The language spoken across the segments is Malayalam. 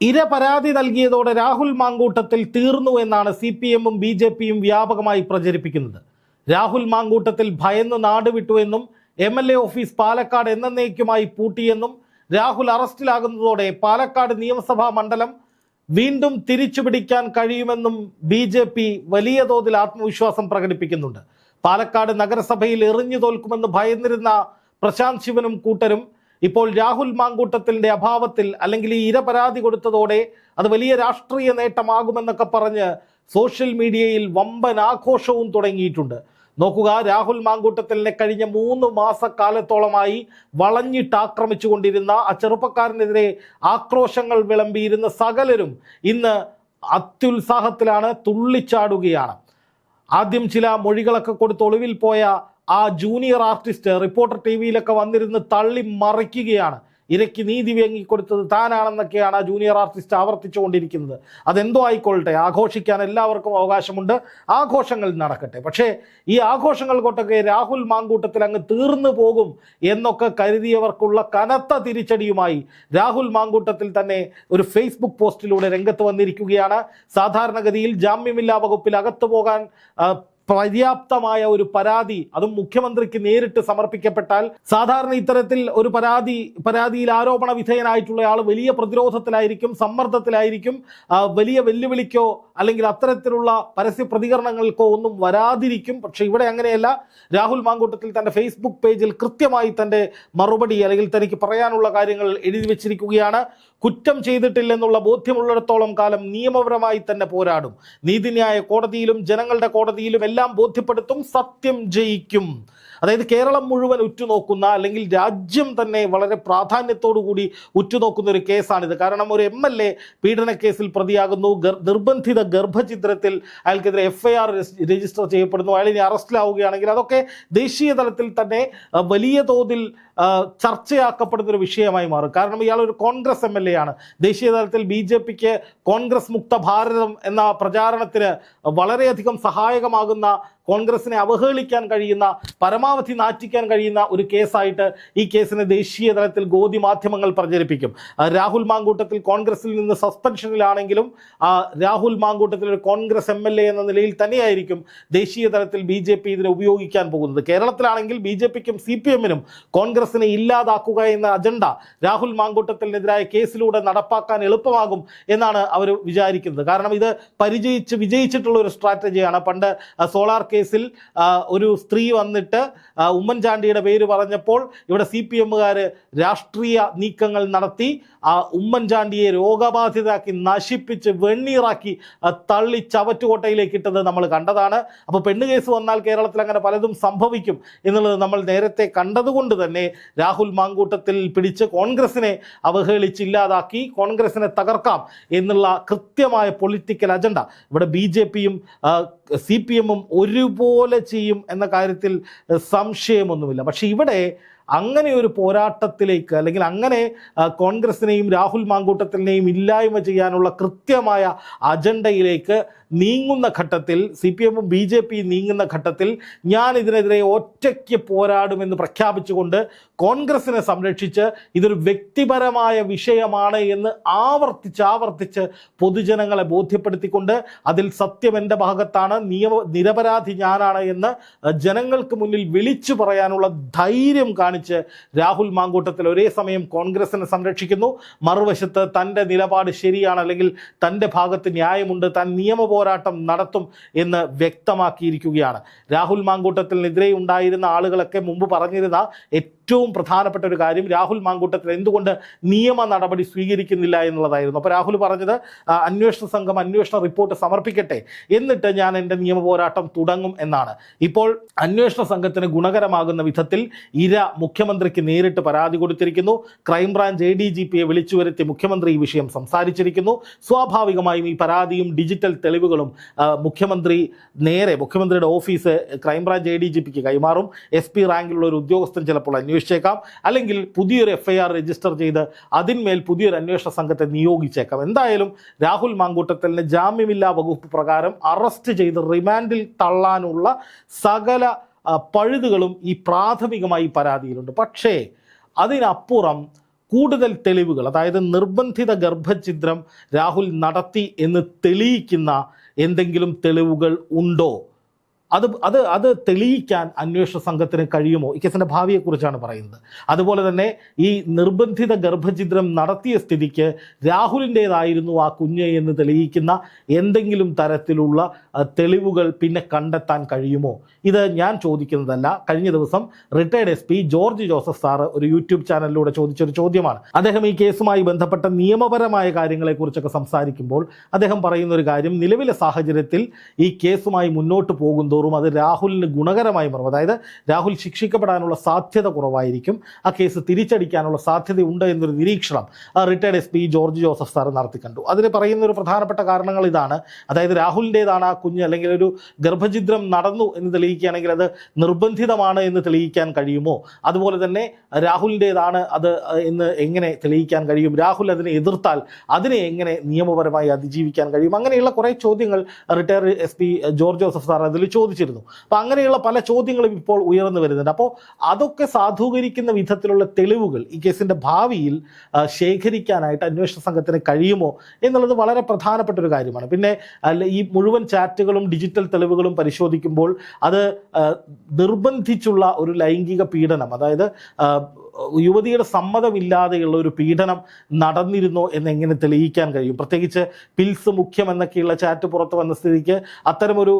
ഇര പരാതി നൽകിയതോടെ രാഹുൽ മാങ്കൂട്ടത്തിൽ തീർന്നു എന്നാണ് CPM-ഉം BJP-യും വ്യാപകമായി പ്രചരിപ്പിക്കുന്നത്. രാഹുൽ മാങ്കൂട്ടത്തിൽ ഭയന്ന് നാടുവിട്ടുവെന്നും MLA ഓഫീസ് പാലക്കാട് എന്നേക്കുമായി പൂട്ടിയെന്നും രാഹുൽ അറസ്റ്റിലാകുന്നതോടെ പാലക്കാട് നിയമസഭാ മണ്ഡലം വീണ്ടും തിരിച്ചുപിടിക്കാൻ കഴിയുമെന്നും BJP വലിയ തോതിൽ ആത്മവിശ്വാസം പ്രകടിപ്പിക്കുന്നുണ്ട്. പാലക്കാട് നഗരസഭയിൽ എറിഞ്ഞു തോൽക്കുമെന്ന് ഭയന്നിരുന്ന പ്രശാന്ത് ശിവനും കൂട്ടരും ഇപ്പോൾ രാഹുൽ മാങ്കൂട്ടത്തിന്റെ അഭാവത്തിൽ അല്ലെങ്കിൽ ഈ ഇര പരാതി കൊടുത്തതോടെ അത് വലിയ രാഷ്ട്രീയ നേട്ടമാകുമെന്നൊക്കെ പറഞ്ഞ് സോഷ്യൽ മീഡിയയിൽ വമ്പൻ ആഘോഷവും തുടങ്ങിയിട്ടുണ്ട്. നോക്കുക, രാഹുൽ മാങ്കൂട്ടത്തിലിനെ കഴിഞ്ഞ 3 മാസക്കാലത്തോളമായി വളഞ്ഞിട്ട് ആക്രമിച്ചുകൊണ്ടിരുന്ന ആ ചെറുപ്പക്കാരനെതിരെ ആക്രോശങ്ങൾ വിളമ്പിയിരുന്ന സകലരും ഇന്ന് അത്യുത്സാഹത്തിലാണ്, തുള്ളിച്ചാടുകയാണ്. ആദ്യം ചില മൊഴികളൊക്കെ കൊടുത്ത് ഒളിവിൽ പോയ ആ ജൂനിയർ ആർട്ടിസ്റ്റ് റിപ്പോർട്ടർ TV-യിലൊക്കെ വന്നിരുന്ന് തള്ളി മറിക്കുകയാണ്. ഇരയ്ക്ക് നീതി വാങ്ങിക്കൊടുത്തത് താനാണെന്നൊക്കെയാണ് ആ ജൂനിയർ ആർട്ടിസ്റ്റ് ആവർത്തിച്ചുകൊണ്ടിരിക്കുന്നത്. അതെന്തോ ആയിക്കൊള്ളട്ടെ, ആഘോഷിക്കാൻ എല്ലാവർക്കും അവകാശമുണ്ട്, ആഘോഷങ്ങൾ നടക്കട്ടെ. പക്ഷേ ഈ ആഘോഷങ്ങൾ കൊണ്ടൊക്കെ രാഹുൽ മാങ്കൂട്ടത്തിൽ അങ്ങ് തീർന്നു പോകും എന്നൊക്കെ കരുതിയവർക്കുള്ള കനത്ത തിരിച്ചടിയുമായി രാഹുൽ മാങ്കൂട്ടത്തിൽ തന്നെ ഒരു ഫേസ്ബുക്ക് പോസ്റ്റിലൂടെ രംഗത്ത് വന്നിരിക്കുകയാണ്. സാധാരണഗതിയിൽ ജാമ്യമില്ലാ വകുപ്പിൽ അകത്തു പോകാൻ പര്യാപ്തമായ ഒരു പരാതി, അതും മുഖ്യമന്ത്രിക്ക് നേരിട്ട് സമർപ്പിക്കപ്പെട്ടാൽ സാധാരണ ഇത്തരത്തിൽ ഒരു പരാതിയിൽ ആരോപണ വിധേയനായിട്ടുള്ള ആൾ വലിയ പ്രതിരോധത്തിലായിരിക്കും, സമ്മർദ്ദത്തിലായിരിക്കും, വലിയ വെല്ലുവിളിക്കോ അല്ലെങ്കിൽ അത്തരത്തിലുള്ള പരസ്യ പ്രതികരണങ്ങൾക്കോ ഒന്നും വരാതിരിക്കും. പക്ഷെ ഇവിടെ അങ്ങനെയല്ല. രാഹുൽ മാങ്കൂട്ടത്തിൽ തൻ്റെ ഫേസ്ബുക്ക് പേജിൽ കൃത്യമായി തൻ്റെ മറുപടി അല്ലെങ്കിൽ തനിക്ക് പറയാനുള്ള കാര്യങ്ങൾ എഴുതി വെച്ചിരിക്കുകയാണ്. കുറ്റം ചെയ്തിട്ടില്ലെന്നുള്ള ബോധ്യമുള്ളിടത്തോളം കാലം നിയമപരമായി തന്നെ പോരാടും. നീതിന്യായ കോടതിയിലും ജനങ്ങളുടെ കോടതിയിലും എല്ലാം ബോധ്യപ്പെടുത്തും, സത്യം ജയിക്കും. അതായത് കേരളം മുഴുവൻ ഉറ്റുനോക്കുന്ന അല്ലെങ്കിൽ രാജ്യം തന്നെ വളരെ പ്രാധാന്യത്തോടു കൂടി ഉറ്റുനോക്കുന്ന ഒരു കേസാണിത്. കാരണം ഒരു MLA പീഡനക്കേസിൽ പ്രതിയാകുന്നു, നിർബന്ധിത ഗർഭഛിദ്രത്തിൽ അയാൾക്കെതിരെ FIR രജിസ്റ്റർ ചെയ്യപ്പെടുന്നു, അയാൾ ഇനി അറസ്റ്റിലാവുകയാണെങ്കിൽ അതൊക്കെ ദേശീയ തലത്തിൽ തന്നെ വലിയ തോതിൽ ചർച്ചയാക്കപ്പെടുന്ന ഒരു വിഷയമായി മാറും. കാരണം ഇയാൾ ഒരു കോൺഗ്രസ് MLA ആണ്. ദേശീയ തലത്തിൽ BJP-ക്ക് കോൺഗ്രസ് മുക്ത ഭാരതം എന്ന പ്രചാരണത്തിന് വളരെയധികം സഹായകമാകുന്ന, കോൺഗ്രസിനെ അവഹേളിക്കാൻ കഴിയുന്ന, പരമാവധി നാറ്റിക്കാൻ കഴിയുന്ന ഒരു കേസായിട്ട് ഈ കേസിനെ ദേശീയ തലത്തിൽ ഗോതി മാധ്യമങ്ങൾ പ്രചരിപ്പിക്കും. രാഹുൽ മാങ്കൂട്ടത്തിൽ കോൺഗ്രസിൽ നിന്ന് സസ്പെൻഷനിലാണെങ്കിലും രാഹുൽ മാങ്കൂട്ടത്തിൽ ഒരു കോൺഗ്രസ് MLA എന്ന നിലയിൽ തന്നെയായിരിക്കും ദേശീയ തലത്തിൽ BJP ഇതിനെ ഉപയോഗിക്കാൻ പോകുന്നത്. കേരളത്തിലാണെങ്കിൽ BJP-ക്കും CPM-നും കോൺഗ്രസിനെ ഇല്ലാതാക്കുക എന്ന അജണ്ട രാഹുൽ മാങ്കൂട്ടത്തിനെതിരായ കേസിലൂടെ നടപ്പാക്കാൻ എളുപ്പമാകും എന്നാണ് അവർ വിചാരിക്കുന്നത്. കാരണം ഇത് വിജയിച്ചിട്ടുള്ള ഒരു സ്ട്രാറ്റജിയാണ്. പണ്ട് സോളാർ കേസിൽ ഒരു സ്ത്രീ വന്നിട്ട് ഉമ്മൻചാണ്ടിയുടെ പേര് പറഞ്ഞപ്പോൾ ഇവിടെ CPM-കാർ രാഷ്ട്രീയ നീക്കങ്ങൾ നടത്തി ഉമ്മൻചാണ്ടിയെ രോഗബാധിതരാക്കി, നശിപ്പിച്ച് വെണ്ണീറാക്കി തള്ളി ചവറ്റുകോട്ടയിലേക്ക് ഇട്ടത് നമ്മൾ കണ്ടതാണ്. അപ്പോൾ പെണ്ണ് കേസ് വന്നാൽ കേരളത്തിൽ അങ്ങനെ പലതും സംഭവിക്കും എന്നുള്ളത് നമ്മൾ നേരത്തെ കണ്ടതുകൊണ്ട് തന്നെ രാഹുൽ മാങ്കൂട്ടത്തിൽ പിടിച്ച് കോൺഗ്രസിനെ അവഹേളിച്ചില്ലാതാക്കി കോൺഗ്രസിനെ തകർക്കാം എന്നുള്ള കൃത്യമായ പൊളിറ്റിക്കൽ അജണ്ട ഇവിടെ BJP-യും CPM-ഉം ഒരുപോലെ ചെയ്യും എന്ന കാര്യത്തിൽ സംശയമൊന്നുമില്ല. പക്ഷെ ഇവിടെ അങ്ങനെ ഒരു പോരാട്ടത്തിലേക്ക് അല്ലെങ്കിൽ അങ്ങനെ കോൺഗ്രസിനെയും രാഹുൽ മാങ്കൂട്ടത്തിനെയും ഇല്ലായ്മ ചെയ്യാനുള്ള കൃത്യമായ അജണ്ടയിലേക്ക് നീങ്ങുന്ന ഘട്ടത്തിൽ, CPM-ഉം BJP-യും നീങ്ങുന്ന ഘട്ടത്തിൽ ഞാൻ ഇതിനെതിരെ ഒറ്റയ്ക്ക് പോരാടുമെന്ന് പ്രഖ്യാപിച്ചുകൊണ്ട് കോൺഗ്രസിനെ സംരക്ഷിച്ച് ഇതൊരു വ്യക്തിപരമായ വിഷയമാണ് എന്ന് ആവർത്തിച്ച് പൊതുജനങ്ങളെ ബോധ്യപ്പെടുത്തിക്കൊണ്ട് അതിൽ സത്യം എൻ്റെ ഭാഗത്താണ്, നിരപരാധി ഞാനാണ് എന്ന് ജനങ്ങൾക്ക് മുന്നിൽ വിളിച്ചു പറയാനുള്ള ധൈര്യം കാണിച്ച് രാഹുൽ മാങ്കൂട്ടത്തിൽ ഒരേ സമയം കോൺഗ്രസിനെ സംരക്ഷിക്കുന്നു, മറുവശത്ത് തൻ്റെ നിലപാട് ശരിയാണ് അല്ലെങ്കിൽ തൻ്റെ ഭാഗത്ത് ന്യായമുണ്ട്, താൻ നിയമ പോരാട്ടം നടത്തും എന്ന് വ്യക്തമാക്കിയിരിക്കുകയാണ്. രാഹുൽ മാങ്കൂട്ടത്തിനെതിരെ ഉണ്ടായിരുന്ന ആളുകളൊക്കെ മുമ്പ് പറഞ്ഞിരുന്ന ഏറ്റവും പ്രധാനപ്പെട്ട ഒരു കാര്യം രാഹുൽ മാങ്കൂട്ടത്തിൽ എന്തുകൊണ്ട് നിയമ നടപടി സ്വീകരിക്കുന്നില്ല എന്നുള്ളതായിരുന്നു. അപ്പോൾ രാഹുൽ പറഞ്ഞത് അന്വേഷണ സംഘം അന്വേഷണ റിപ്പോർട്ട് സമർപ്പിക്കട്ടെ, എന്നിട്ട് ഞാൻ എൻ്റെ നിയമ പോരാട്ടം തുടങ്ങും എന്നാണ്. ഇപ്പോൾ അന്വേഷണ സംഘത്തിന് ഗുണകരമാകുന്ന വിധത്തിൽ ഇര മുഖ്യമന്ത്രിക്ക് നേരിട്ട് പരാതി കൊടുത്തിരിക്കുന്നു. ക്രൈംബ്രാഞ്ച് ADGP-യെ വിളിച്ചു വരുത്തി മുഖ്യമന്ത്രി ഈ വിഷയം സംസാരിച്ചിരിക്കുന്നു. സ്വാഭാവികമായും ഈ പരാതിയും ഡിജിറ്റൽ തെളിവുകളും മുഖ്യമന്ത്രിയുടെ ഓഫീസ് ക്രൈംബ്രാഞ്ച് ADGP-ക്ക് കൈമാറും. SP റാങ്കിലുള്ള ഒരു ഉദ്യോഗസ്ഥൻ ചിലപ്പോൾ അന്വേഷിച്ചേക്കാം, അല്ലെങ്കിൽ പുതിയൊരു FIR രജിസ്റ്റർ ചെയ്ത് അതിന്മേൽ പുതിയൊരു അന്വേഷണ സംഘത്തെ നിയോഗിച്ചേക്കാം. എന്തായാലും രാഹുൽ മാങ്കൂട്ടത്തിലിനെ ജാമ്യമില്ലാ വകുപ്പ് പ്രകാരം അറസ്റ്റ് ചെയ്ത് റിമാൻഡിൽ തള്ളാനുള്ള സകല പഴുതുകളും ഈ പ്രാഥമികമായി പരാതിയിലുണ്ട്. പക്ഷേ അതിനപ്പുറം കൂടുതൽ തെളിവുകൾ, അതായത് നിർബന്ധിത ഗർഭഛിദ്രം രാഹുൽ നടത്തി എന്ന് തെളിയിക്കുന്ന എന്തെങ്കിലും തെളിവുകൾ ഉണ്ടോ? അത് തെളിയിക്കാൻ അന്വേഷണ സംഘത്തിന് കഴിയുമോ? ഈ കേസിൻ്റെ ഭാവിയെക്കുറിച്ചാണ് പറയുന്നത്. അതുപോലെ തന്നെ ഈ നിർബന്ധിത ഗർഭഛിദ്രം നടത്തിയ സ്ഥിതിക്ക് രാഹുലിൻ്റേതായിരുന്നു ആ കുഞ്ഞ് എന്ന് തെളിയിക്കുന്ന എന്തെങ്കിലും തരത്തിലുള്ള തെളിവുകൾ പിന്നെ കണ്ടെത്താൻ കഴിയുമോ? ഇത് ഞാൻ ചോദിക്കുന്നതല്ല. കഴിഞ്ഞ ദിവസം retired SP George Joseph sir ഒരു യൂട്യൂബ് ചാനലിലൂടെ ചോദിച്ചൊരു ചോദ്യമാണ്. അദ്ദേഹം ഈ കേസുമായി ബന്ധപ്പെട്ട നിയമപരമായ കാര്യങ്ങളെക്കുറിച്ചൊക്കെ സംസാരിക്കുമ്പോൾ അദ്ദേഹം പറയുന്ന ഒരു കാര്യം, നിലവിലെ സാഹചര്യത്തിൽ ഈ കേസുമായി മുന്നോട്ട് പോകുന്നതോറും അത് രാഹുലിന് ഗുണകരമായി മാറും. അതായത് രാഹുൽ ശിക്ഷിക്കപ്പെടാനുള്ള സാധ്യത കുറവായിരിക്കും, ആ കേസ് തിരിച്ചടിക്കാനുള്ള സാധ്യതയുണ്ട് എന്നൊരു നിരീക്ഷണം retired SP George Joseph sir നടത്തിക്കണ്ടു. അതിന് പറയുന്ന ഒരു പ്രധാനപ്പെട്ട കാരണങ്ങൾ ഇതാണ്. അതായത് രാഹുലിൻ്റേതാണ് ആ കുഞ്ഞ്, അല്ലെങ്കിൽ ഒരു ഗർഭഛിദ്രം നടന്നു എന്ന് തെളിയിക്കുകയാണെങ്കിൽ അത് നിർബന്ധിതമാണ് എന്ന് തെളിയിക്കാൻ കഴിയുമോ? അതുപോലെ തന്നെ രാഹുലിൻ്റേതാണ് അത് എന്ന് എങ്ങനെ തെളിയിക്കാൻ കഴിയും? രാഹുൽ അതിനെ എതിർത്താൽ അതിനെ എങ്ങനെ നിയമപരമായി അതിജീവിക്കാൻ കഴിയും? അങ്ങനെയുള്ള കുറേ ചോദ്യങ്ങൾ retired SP George Joseph sir അതിൽ ചോദിച്ചിരുന്നു. അപ്പോൾ അങ്ങനെയുള്ള പല ചോദ്യങ്ങളും ഇപ്പോൾ ഉയർന്നു വരുന്നുണ്ട്. അപ്പോൾ അതൊക്കെ സാധൂകരിക്കുന്ന വിധത്തിലുള്ള തെളിവുകൾ ഈ കേസിൻ്റെ ഭാവിയിൽ ശേഖരിക്കാനായിട്ട് അന്വേഷണ സംഘത്തിന് കഴിയുമോ എന്നുള്ളത് വളരെ പ്രധാനപ്പെട്ട ഒരു കാര്യമാണ്. പിന്നെ ഈ മുഴുവൻ ചാറ്റുകളും ഡിജിറ്റൽ തെളിവുകളും പരിശോധിക്കുമ്പോൾ അത് നിർബന്ധിച്ചുള്ള ഒരു ലൈംഗിക പീഡനം, അതായത് യുവതിയുടെ സമ്മതമില്ലാതെയുള്ള ഒരു പീഡനം നടന്നിരുന്നോ എന്നെങ്ങനെ തെളിയിക്കാൻ കഴിയും? പ്രത്യേകിച്ച് പിൽസ് മുഖ്യം എന്നൊക്കെയുള്ള ചാറ്റ് പുറത്ത് വന്ന സ്ഥിതിക്ക് അത്തരമൊരു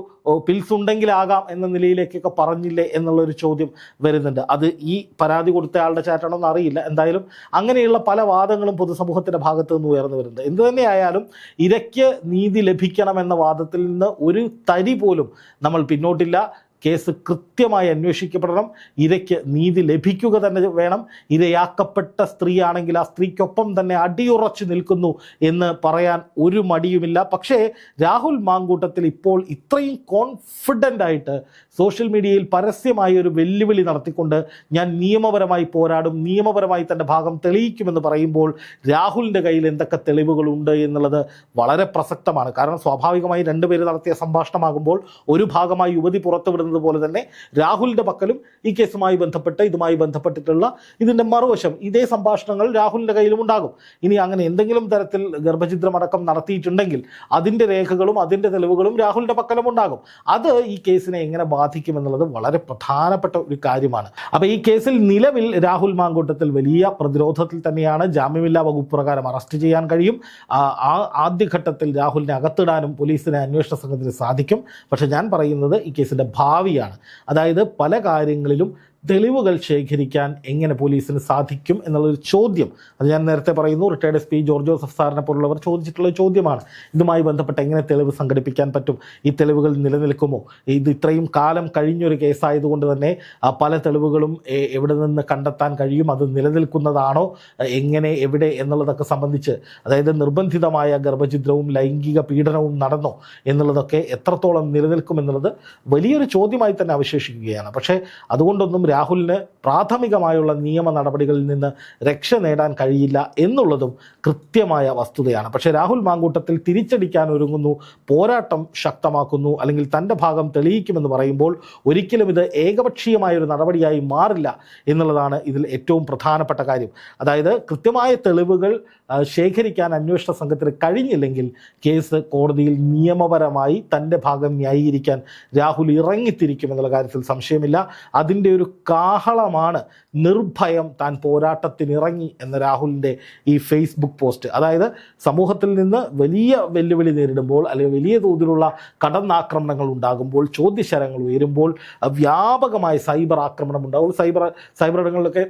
പിൽസ് ഉണ്ടെങ്കിലാകാം എന്ന നിലയിലേക്കൊക്കെ പറഞ്ഞില്ലേ എന്നുള്ളൊരു ചോദ്യം വരുന്നുണ്ട്. അത് ഈ പരാതി കൊടുത്ത ആളുടെ ചാറ്റാണോ എന്ന് അറിയില്ല. എന്തായാലും അങ്ങനെയുള്ള പല വാദങ്ങളും പൊതുസമൂഹത്തിൻ്റെ ഭാഗത്തു നിന്ന് ഉയർന്നു വരുന്നുണ്ട്. എന്തു തന്നെയായാലും ഇരയ്ക്ക് നീതി ലഭിക്കണമെന്ന വാദത്തിൽ നിന്ന് ഒരു തരി പോലും നമ്മൾ പിന്നോട്ടില്ല. കേസ് കൃത്യമായി അന്വേഷിക്കപ്പെടണം, ഇരയ്ക്ക് നീതി ലഭിക്കുക തന്നെ വേണം. ഇരയാക്കപ്പെട്ട സ്ത്രീയാണെങ്കിൽ ആ സ്ത്രീക്കൊപ്പം തന്നെ അടിയുറച്ചു നിൽക്കുന്നു എന്ന് പറയാൻ ഒരു മടിയുമില്ല. പക്ഷേ രാഹുൽ മാങ്കൂട്ടത്തിൽ ഇപ്പോൾ ഇത്രയും കോൺഫിഡൻ്റ് ആയിട്ട് സോഷ്യൽ മീഡിയയിൽ പരസ്യമായി ഒരു വെല്ലുവിളി നടത്തിക്കൊണ്ട് ഞാൻ നിയമപരമായി പോരാടും, നിയമപരമായി തൻ്റെ ഭാഗം തെളിയിക്കുമെന്ന് പറയുമ്പോൾ രാഹുലിൻ്റെ കയ്യിൽ എന്തൊക്കെ തെളിവുകളുണ്ട് എന്നുള്ളത് വളരെ പ്രസക്തമാണ്. കാരണം സ്വാഭാവികമായി രണ്ടുപേര് നടത്തിയ സംഭാഷണമാകുമ്പോൾ ഒരു ഭാഗമായി യുവതി പുറത്തുവിടുന്നത് പോലെ തന്നെ രാഹുലിൻ്റെ പക്കലും ഈ കേസുമായി ബന്ധപ്പെട്ട് ഇതുമായി ബന്ധപ്പെട്ടിട്ടുള്ള ഇതിൻ്റെ മറുവശം ഇതേ സംഭാഷണങ്ങൾ രാഹുലിൻ്റെ കയ്യിലും ഉണ്ടാകും. ഇനി അങ്ങനെ എന്തെങ്കിലും തരത്തിൽ ഗർഭഛിദ്രമടക്കം നടത്തിയിട്ടുണ്ടെങ്കിൽ അതിൻ്റെ രേഖകളും അതിൻ്റെ തെളിവുകളും രാഹുലിൻ്റെ പക്കലും ഉണ്ടാകും. അത് ഈ കേസിനെ എങ്ങനെ ബാധിക്കുമെന്നുള്ളത് വളരെ പ്രധാനപ്പെട്ട ഒരു കാര്യമാണ്. അപ്പോൾ ഈ കേസിൽ നിലവിൽ രാഹുൽ മാങ്കൂട്ടത്തിൽ വലിയ പ്രതിരോധത്തിൽ തന്നെയാണ്. ജാമ്യമില്ലാ വകുപ്പ് പ്രകാരം അറസ്റ്റ് ചെയ്യാൻ കഴിയും. ആദ്യഘട്ടത്തിൽ രാഹുലിനെ അകത്തിടാനും പോലീസിനെ അന്വേഷണ സംഘത്തിന് സാധിക്കും. പക്ഷേ ഞാൻ പറയുന്നത് ഈ കേസിൻ്റെ ഭാവിയാണ്. അതായത് പല കാര്യങ്ങളിലും തെളിവുകൾ ശേഖരിക്കാൻ എങ്ങനെ പോലീസിന് സാധിക്കും എന്നുള്ളൊരു ചോദ്യം, അത് ഞാൻ നേരത്തെ പറയുന്നു, റിട്ടയർഡ് SP ജോർജ് ജോസഫ് സാറിനെ പോലുള്ളവർ ചോദിച്ചിട്ടുള്ള ചോദ്യമാണ്. ഇതുമായി ബന്ധപ്പെട്ട് എങ്ങനെ തെളിവ് സംഘടിപ്പിക്കാൻ പറ്റും? ഈ തെളിവുകൾ നിലനിൽക്കുമോ? ഇത് ഇത്രയും കാലം കഴിഞ്ഞൊരു കേസായതുകൊണ്ട് തന്നെ പല തെളിവുകളും എവിടെ നിന്ന് കണ്ടെത്താൻ കഴിയും? അത് നിലനിൽക്കുന്നതാണോ, എങ്ങനെ, എവിടെ എന്നുള്ളതൊക്കെ സംബന്ധിച്ച്, അതായത് നിർബന്ധിതമായ ഗർഭഛിദ്രവും ലൈംഗിക പീഡനവും നടന്നോ എന്നുള്ളതൊക്കെ എത്രത്തോളം നിലനിൽക്കുമെന്നുള്ളത് വലിയൊരു ചോദ്യമായി തന്നെ അവശേഷിക്കുകയാണ്. പക്ഷേ അതുകൊണ്ടൊന്നും രാഹുലിന് പ്രാഥമികമായുള്ള നിയമ നടപടികളിൽ നിന്ന് രക്ഷ നേടാൻ കഴിയില്ല എന്നുള്ളതും കൃത്യമായ വസ്തുതയാണ്. പക്ഷേ രാഹുൽ മാങ്കൂട്ടത്തിൽ തിരിച്ചടിക്കാൻ ഒരുങ്ങുന്നു, പോരാട്ടം ശക്തമാക്കുന്നു, അല്ലെങ്കിൽ തൻ്റെ ഭാഗം തെളിയിക്കുമെന്ന് പറയുമ്പോൾ ഒരിക്കലും ഇത് ഏകപക്ഷീയമായൊരു നടപടിയായി മാറില്ല എന്നുള്ളതാണ് ഇതിൽ ഏറ്റവും പ്രധാനപ്പെട്ട കാര്യം. അതായത് കൃത്യമായ തെളിവുകൾ ശേഖരിക്കാൻ അന്വേഷണ സംഘത്തിന് കഴിഞ്ഞില്ലെങ്കിൽ കേസ് കോടതിയിൽ നിയമപരമായി തൻ്റെ ഭാഗം ന്യായീകരിക്കാൻ രാഹുൽ ഇറങ്ങിത്തിരിക്കുമെന്നുള്ള കാര്യത്തിൽ സംശയമില്ല. അതിൻ്റെ ഒരു കാഹളമാണ് നിർഭയം താൻ പോരാട്ടത്തിനിറങ്ങി എന്ന രാഹുലിൻ്റെ ഈ ഫേസ്ബുക്ക് പോസ്റ്റ്. അതായത് സമൂഹത്തിൽ നിന്ന് വലിയ വെല്ലുവിളി നേരിടുമ്പോൾ, അല്ലെങ്കിൽ വലിയ തോതിലുള്ള കടന്നാക്രമണങ്ങൾ ഉണ്ടാകുമ്പോൾ, ചോദ്യശരങ്ങൾ ഉയരുമ്പോൾ, വ്യാപകമായ സൈബർ ആക്രമണം ഉണ്ടാകുമ്പോൾ, സൈബർ ഇടങ്ങളിലൊക്കെ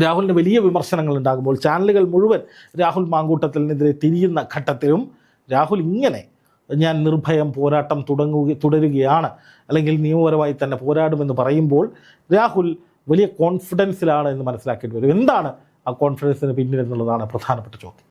രാഹുലിന് വലിയ വിമർശനങ്ങൾ ഉണ്ടാകുമ്പോൾ, ചാനലുകൾ മുഴുവൻ രാഹുൽ മാങ്കൂട്ടത്തിനെതിരെ തിരിയുന്ന ഘട്ടത്തിലും രാഹുൽ ഇങ്ങനെ ഞാൻ നിർഭയം പോരാട്ടം തുടരുകയാണ്, അല്ലെങ്കിൽ നിയമപരമായി തന്നെ പോരാടുമെന്ന് പറയുമ്പോൾ രാഹുൽ വലിയ കോൺഫിഡൻസിലാണ് എന്ന് മനസ്സിലാക്കേണ്ടി വരും. എന്താണ് ആ കോൺഫിഡൻസിന് പിന്നിൽ എന്നുള്ളതാണ് പ്രധാനപ്പെട്ട ചോദ്യം.